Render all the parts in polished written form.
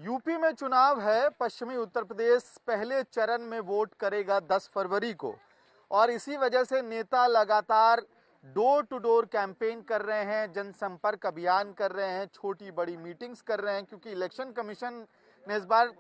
UP में चुनाव है। पश्चिमी उत्तर प्रदेश पहले चरण में वोट करेगा 10 फरवरी को और इसी वजह से नेता लगातार डोर टू डोर कैंपेन कर रहे हैं, जनसंपर्क अभियान कर रहे हैं, छोटी बड़ी मीटिंग्स कर रहे हैं, क्योंकि इलेक्शन कमीशन ने इस बार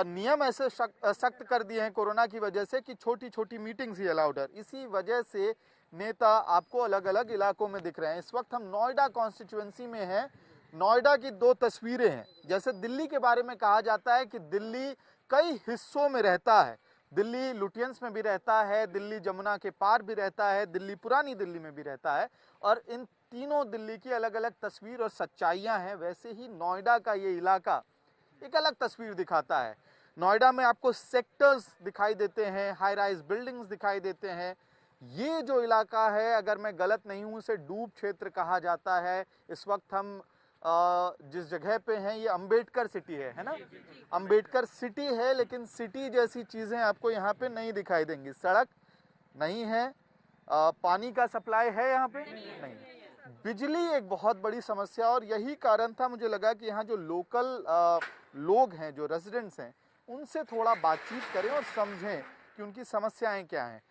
नियम ऐसे सख्त कर दिए हैं कोरोना की वजह से कि छोटी छोटी मीटिंग्स ही अलाउड है। इसी वजह से नेता आपको अलग अलग इलाकों में दिख रहे हैं। इस वक्त हम नोएडा कॉन्स्टिट्यूएंसी में हैं। नोएडा की दो तस्वीरें हैं। जैसे दिल्ली के बारे में कहा जाता है कि दिल्ली कई हिस्सों में रहता है। दिल्ली लुटियंस में भी रहता है, दिल्ली जमुना के पार भी रहता है, दिल्ली पुरानी दिल्ली में भी रहता है और इन तीनों दिल्ली की अलग अलग तस्वीर और सच्चाइयां हैं। वैसे ही नोएडा का ये इलाका एक अलग तस्वीर दिखाता है। नोएडा में आपको सेक्टर्स दिखाई देते हैं, हाई राइज बिल्डिंग्स दिखाई देते हैं। ये जो इलाका है, अगर मैं गलत नहीं हूं, इसे डूब क्षेत्र कहा जाता है। इस वक्त हम जिस जगह पे हैं ये अंबेडकर सिटी है ना? अंबेडकर सिटी है, लेकिन सिटी जैसी चीजें आपको यहाँ पे नहीं दिखाई देंगी। सड़क नहीं है, पानी का सप्लाई है यहाँ पे नहीं, बिजली एक बहुत बड़ी समस्या। और यही कारण था, मुझे लगा कि यहाँ जो लोकल लोग हैं, जो रेजिडेंट्स हैं, उनसे थोड़ा बातचीत करें और समझें कि उनकी समस्याएं क्या हैं।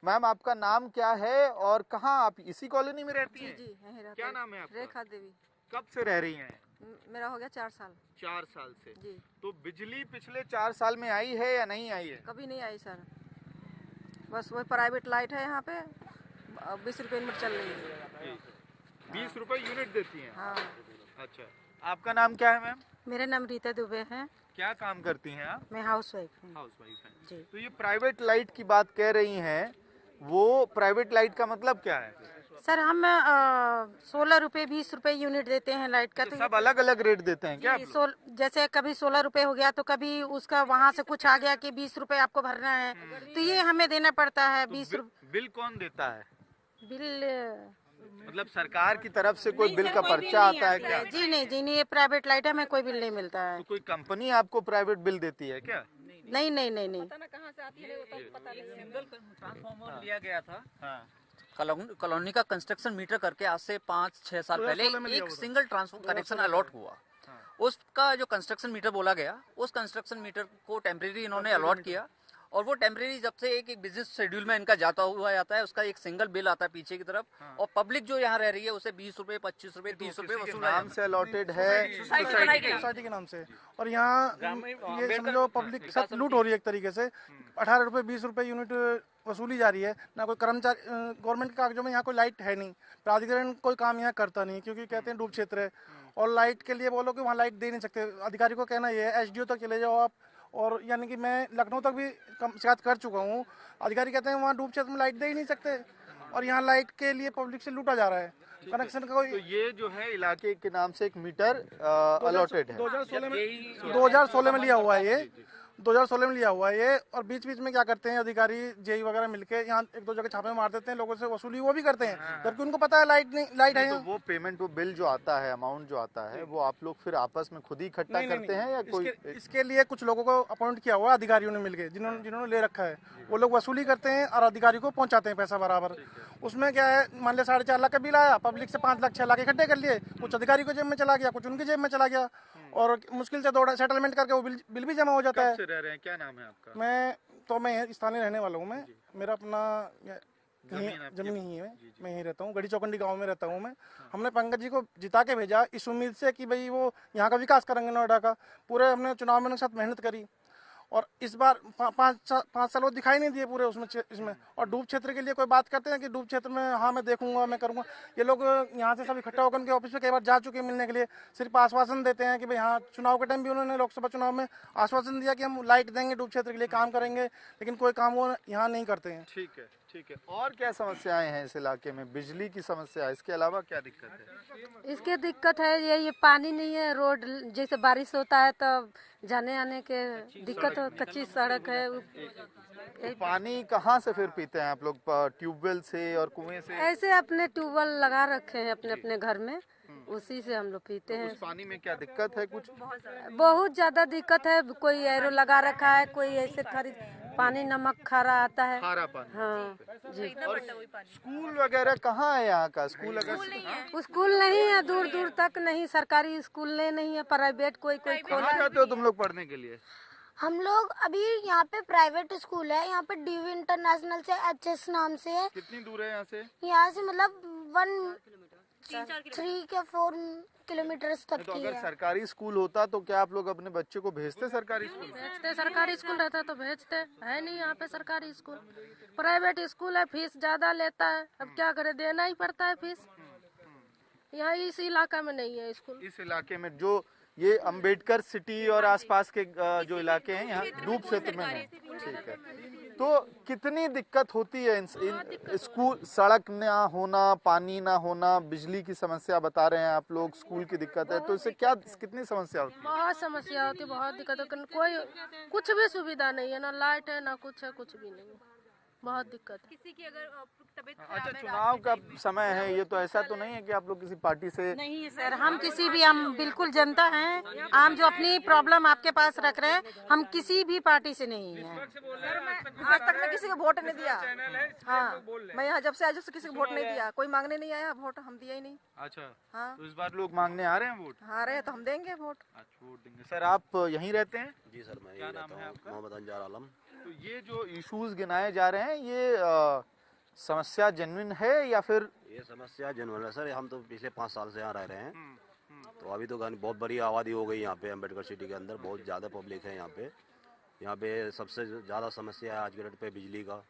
मैम, आपका नाम क्या है और कहाँ आप इसी कॉलोनी में रहती हैं? जी, क्या नाम है आपका? रेखा देवी। कब से रह रही हैं? मेरा हो गया 4 साल। 4 साल से जी। तो बिजली पिछले 4 साल में आई है या नहीं आई है? कभी नहीं आई सर, बस वही प्राइवेट लाइट है यहाँ पे, 20 रुपए यूनिट चल रही है। 20 रुपए यूनिट देती हैं? हाँ। अच्छा, आपका नाम क्या है मैम? मेरा नाम रीता दुबे है। क्या काम करती हैं आप? मैं हाउस वाइफ हूँ। हाउस वाइफ हैं जी। तो ये प्राइवेट लाइट की बात कह रही हैं, वो प्राइवेट लाइट का मतलब क्या है? सर हम 16 रुपए 20 रुपए यूनिट देते हैं लाइट का। तो सब अलग अलग रेट देते हैं क्या आप लोग? जैसे कभी 16 रुपए हो गया तो कभी उसका वहाँ से कुछ आ गया कि 20 रुपए आपको भरना है, तो ये हमें देना पड़ता है। 20 रुपए बिल कौन देता है? बिल मतलब सरकार की तरफ से कोई बिल का पर्चा आता है क्या? जी नहीं, ये प्राइवेट लाइट है, हमें कोई बिल नहीं मिलता है। तो कोई कंपनी आपको प्राइवेट बिल देती है क्या? नहीं। पता ना कहाँ से आती है, वो तो पता नहीं। सिंगल ट्रांसफार्मर लिया गया था। कॉलोनी का कंस्ट्रक्शन मीटर करके आज से 5-6 साल पहले एक सिंगल ट्रांसफार्मर कनेक्शन अलॉट हुआ। उसका जो कंस्ट्रक्शन मीटर बोला गया, उस कंस्ट्रक्शन मीटर को टेम्परेरी इन्होंने अलॉट किया और वो टेम्परेरी जब से एक बिजनेस शेड्यूल में इनका जाता है, उसका एक सिंगल बिल आता है पीछे की तरफ। और पब्लिक जो यहाँ रह रही है उसे 20 रुपए 25 रुपए 30 रुपए वसूला नाम से अलॉटेड है, सोसाइटी के नाम से। और यहाँ ये समझो पब्लिक सब लूट हो रही है एक तरीके से। 18 रुपए 20 रुपए यूनिट वसूली जा रही है। ना कोई कर्मचारी, गवर्नमेंट के कागजों में यहाँ कोई लाइट है नहीं, प्राधिकरण कोई काम यहाँ करता नहीं, क्योंकि कहते हैं डूब क्षेत्र है। और लाइट के लिए बोलो कि वहाँ लाइट दे नहीं सकते। अधिकारी को कहना ये है, SDO तक चले जाओ आप। और यानी कि मैं लखनऊ तक भी शिकायत कर चुका हूँ। अधिकारी कहते हैं वहाँ डूब क्षेत्र में लाइट दे ही नहीं सकते, और यहाँ लाइट के लिए पब्लिक से लूटा जा रहा है। कनेक्शन का कोई तो ये जो है इलाके के नाम से एक मीटर अलॉटेड है। 2016 में लिया हुआ है ये, 2016 में लिया हुआ है ये। और बीच बीच में क्या करते हैं अधिकारी, जेई वगैरह मिलके यहाँ 1-2 जगह छापे मार देते हैं, लोगों से वसूली वो भी करते हैं, जबकि उनको पता है लाइट है। तो वो पेमेंट, वो बिल जो आता है, अमाउंट जो आता है, वो आप लोग फिर आपस में खुद ही इकट्ठा करते हैं या कोई? इसके लिए कुछ लोगों को अपॉइंट किया हुआ अधिकारियों ने मिलके, जिन्होंने ले रखा है, वो लोग वसूली करते हैं और अधिकारी को पहुंचाते हैं पैसा बराबर। उसमें क्या है, मान लिया 4.5 लाख का बिल आया, पब्लिक से 5 लाख 6 लाख इकट्ठे कर लिए, कुछ अधिकारी को जेब में चला गया, कुछ उनकी जेब में चला गया, और मुश्किल से सेटलमेंट करके वो बिल भी जमा हो जाता है। कब से रह रहे हैं? क्या नाम है आपका? मैं स्थानीय रहने वाला हूँ। मेरा अपना जमीन ही है। मैं यहीं रहता हूँ, गढ़ी चौकंडी गांव में रहता हूँ मैं। हमने पंकज जी को जिता के भेजा इस उम्मीद से कि भाई वो यहाँ का विकास करेंगे, नोएडा का। पूरे हमने चुनाव में उनके साथ मेहनत करी, और इस बार 5 साल वो दिखाई नहीं दिए पूरे इसमें। और डूब क्षेत्र के लिए कोई बात करते हैं कि डूब क्षेत्र में हाँ मैं देखूंगा, मैं करूंगा। ये लोग यहाँ से सब इकट्ठा होकर उनके ऑफिस में कई बार जा चुके हैं मिलने के लिए, सिर्फ आश्वासन देते हैं कि भाई हाँ। चुनाव के टाइम भी उन्होंने लोकसभा चुनाव में आश्वासन दिया कि हम लाइट देंगे, डूब क्षेत्र के लिए काम करेंगे, लेकिन कोई काम वो यहाँ नहीं करते हैं। ठीक है। और क्या समस्याएं हैं इस इलाके में? बिजली की समस्या, इसके अलावा क्या दिक्कत है? इसके दिक्कत है ये पानी नहीं है। रोड जैसे बारिश होता है तब जाने आने के दिक्कत, कच्ची सड़क है। तो पानी कहाँ से फिर पीते हैं आप लोग? ट्यूबवेल से और कुएं से? ऐसे अपने ट्यूबवेल लगा रखे हैं अपने घर में, उसी से हम लोग पीते हैं। उस पानी में क्या दिक्कत है? कुछ बहुत ज्यादा दिक्कत है। कोई एरो लगा रखा है, कोई ऐसे खरीद पानी नमक खारा आता है। खारा पानी। हाँ जी। और स्कूल वगैरह कहाँ है यहाँ का? स्कूल अगर स्कूल नहीं है, दूर दूर तक नहीं, सरकारी स्कूल नहीं है, प्राइवेट कोई कोई खोला कहाँ है। जाते हो तुम लोग पढ़ने के लिए? हम लोग अभी यहाँ पे प्राइवेट स्कूल है, यहाँ पे डीवी इंटरनेशनल से एचएस नाम से है। कितनी दूर है यहाँ से? यहाँ से मतलब 3 के 4 किलोमीटर तक तो की अगर है। सरकारी स्कूल होता तो क्या आप लोग अपने बच्चे को भेजते सरकारी स्कूल? भेजते, सरकारी स्कूल रहता तो भेजते, है नहीं यहाँ पे सरकारी स्कूल। प्राइवेट स्कूल है, फीस ज्यादा लेता है, अब क्या करे, देना ही पड़ता है फीस। यहाँ इस इलाका में नहीं है स्कूल। इस इलाके में जो ये अंबेडकर सिटी और आसपास के जो इलाके हैं यहाँ डूब क्षेत्र में है। ठीक है, तो कितनी दिक्कत होती है इन स्कूल, सड़क ना होना, पानी ना होना, बिजली की समस्या बता रहे हैं आप लोग, स्कूल की दिक्कत है, तो इससे क्या कितनी समस्या होती है? बहुत समस्या होती है, बहुत दिक्कत है, कोई कुछ भी सुविधा नहीं है, ना लाइट है ना कुछ है, कुछ भी नहीं है, बहुत दिक्कत है। किसी की अगर तबीयत अच्छा, चुनाव का समय है ये, तो ऐसा तो नहीं है कि आप लोग किसी पार्टी से? नहीं सर, हम किसी भी, हम बिल्कुल जनता हैं, हम जो अपनी प्रॉब्लम आपके पास रख रहे हैं, हम किसी भी पार्टी से नहीं है। आज तक मैं किसी को वोट नहीं दिया। हाँ, मैं यहाँ जब से आज किसी को वोट नहीं दिया, कोई मांगने नहीं आया वोट, हम दिया ही नहीं। अच्छा, हाँ, तो इस बार लोग मांगने आ रहे हैं वोट? हाँ रहे तो हम देंगे वोट। अच्छा, वोट देंगे। सर, आप यहीं रहते हैं? जी सर, मैं क्या यही नाम रहता है हूँ, आपका? मोहम्मद अंजार आलम। तो ये जो इश्यूज गिनाए जा रहे हैं, ये समस्या जेन्युइन है या फिर? ये समस्या जनरल है सर, हम तो पिछले 5 साल से यहाँ रह रहे हैं। तो अभी तो बहुत बड़ी आबादी हो गई यहाँ पे, अम्बेडकर सिटी के अंदर बहुत ज़्यादा पब्लिक है यहाँ पे। यहाँ पे सबसे ज़्यादा समस्या है आज के डेट पे बिजली का,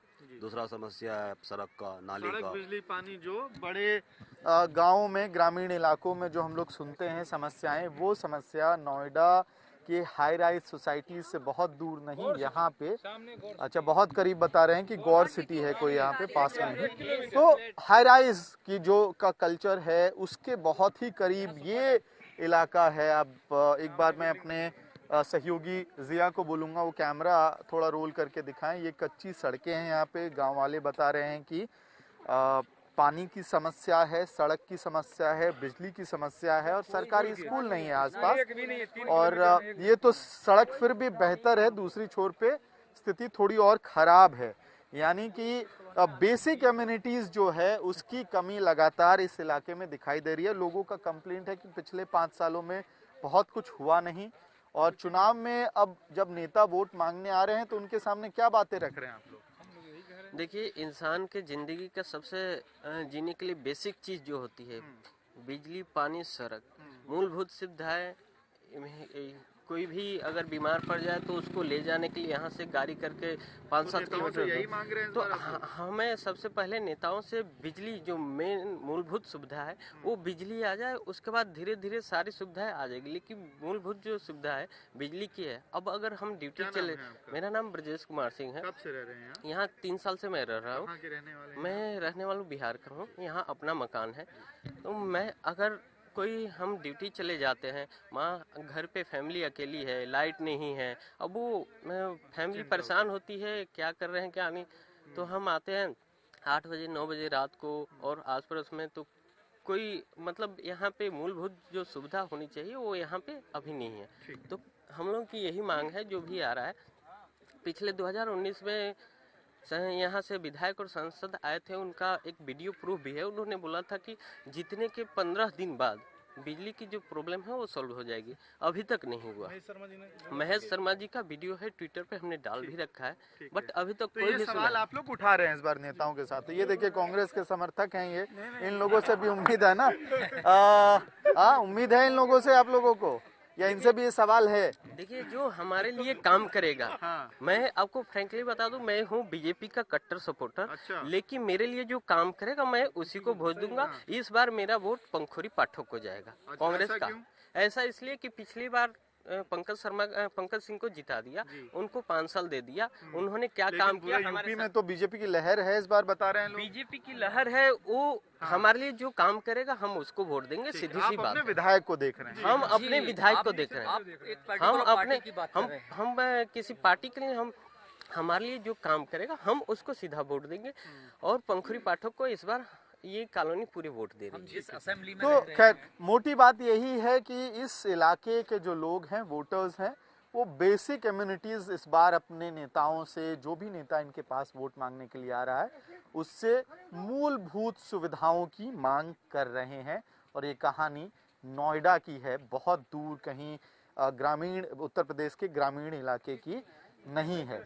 दूसरा समस्या है सड़क का, नाली का। बिजली, पानी, जो बड़े गाँव में, ग्रामीण इलाकों में जो हम लोग सुनते हैं समस्याएं, वो समस्या नोएडा कि हाई राइज सोसाइटी से बहुत दूर नहीं, यहाँ पे, अच्छा बहुत करीब बता रहे हैं कि गौर सिटी है कोई यहाँ पे पास में ही, तो हाई राइज की जो का कल्चर है उसके बहुत ही करीब ये इलाका है। अब एक बार मैं अपने सहयोगी जिया को बोलूँगा वो कैमरा थोड़ा रोल करके दिखाएं। ये कच्ची सड़कें हैं यहाँ पे, गाँव वाले बता रहे हैं कि पानी की समस्या है, सड़क की समस्या है, बिजली की समस्या है और सरकारी स्कूल नहीं है आसपास। और ये तो सड़क फिर भी बेहतर है, दूसरी छोर पे स्थिति थोड़ी और खराब है, यानी कि बेसिक कम्युनिटीज जो है उसकी कमी लगातार इस इलाके में दिखाई दे रही है। लोगों का कंप्लेंट है कि पिछले 5 सालों में बहुत कुछ हुआ नहीं, और चुनाव में अब जब नेता वोट मांगने आ रहे हैं तो उनके सामने क्या बातें रख रहे हैं आप लोग? देखिए, इंसान के ज़िंदगी का सबसे जीने के लिए बेसिक चीज़ जो होती है, बिजली, पानी, सड़क, मूलभूत सुविधाएं। कोई भी अगर बीमार पड़ जाए तो उसको ले जाने के लिए यहाँ से गाड़ी करके 5-7 किलोमीटर, यही मांग रहे हैं तो हमें सबसे पहले नेताओं से बिजली जो मेन मूलभूत सुविधा है वो बिजली आ जाए, उसके बाद धीरे धीरे सारी सुविधाएं आ जाएगी। लेकिन मूलभूत जो सुविधा है बिजली की है। अब अगर हम ड्यूटी चले, मेरा नाम ब्रजेश कुमार सिंह है। कब से रह रहे हैं यहाँ 3 साल से मैं रह रहा हूँ। मैं रहने वाला बिहार का हूँ, यहाँ अपना मकान है। तो मैं अगर कोई हम ड्यूटी चले जाते हैं, माँ घर पे फैमिली अकेली है, लाइट नहीं है, अब वो फैमिली परेशान होती है, क्या कर रहे हैं क्या नहीं। तो हम आते हैं 8 बजे 9 बजे रात को, और आस पड़ोस में तो कोई मतलब यहाँ पे मूलभूत जो सुविधा होनी चाहिए वो यहाँ पे अभी नहीं है। तो हम लोग की यही मांग है, जो भी आ रहा है। पिछले 2019 में यहाँ से विधायक और सांसद आए थे, उनका एक वीडियो प्रूफ भी है। उन्होंने बोला था कि जीतने के 15 दिन बाद बिजली की जो प्रॉब्लम है वो सॉल्व हो जाएगी, अभी तक नहीं हुआ। महेश शर्मा जी का वीडियो है, ट्विटर पे हमने डाल भी रखा है, बट अभी तक कोई भी सवाल आप लोग उठा रहे हैं इस बार नेताओं के साथ। ये देखिए, कांग्रेस के समर्थक हैं ये, इन लोगों से भी उम्मीद है ना, उम्मीद है इन लोगों से आप लोगों को, या इनसे भी ये सवाल है? देखिए, जो हमारे लिए काम करेगा, मैं आपको फ्रैंकली बता दूं, मैं हूं बीजेपी का कट्टर सपोर्टर। लेकिन मेरे लिए जो काम करेगा मैं उसी को वोट दूंगा। इस बार मेरा वोट पंखुड़ी पाठक को जाएगा, कांग्रेस का। ऐसा इसलिए कि पिछली बार पंकज सिंह को जिता दिया, उनको 5 साल दे दिया, उन्होंने क्या काम किया। यूपी में तो बीजेपी की लहर है इस बार, बता रहे हैं लोग। बीजेपी की लहर है, वो हमारे लिए जो काम करेगा हम उसको वोट देंगे, सीधी सी बात। अपने विधायक को देख रहे हैं? हम अपने विधायक को देख रहे हैं। हम अपने हम किसी पार्टी के लिए, हमारे लिए जो काम करेगा हम उसको सीधा वोट देंगे। और पंखुड़ी पाठक को इस बार ये कॉलोनी पूरी वोट दे रही है। तो खैर, मोटी बात यही है कि इस इलाके के जो लोग हैं, वोटर्स हैं, वो बेसिक एम्यूनिटीज इस बार अपने नेताओं से, जो भी नेता इनके पास वोट मांगने के लिए आ रहा है, उससे मूलभूत सुविधाओं की मांग कर रहे हैं। और ये कहानी नोएडा की है, बहुत दूर कहीं ग्रामीण उत्तर प्रदेश के ग्रामीण इलाके की नहीं है।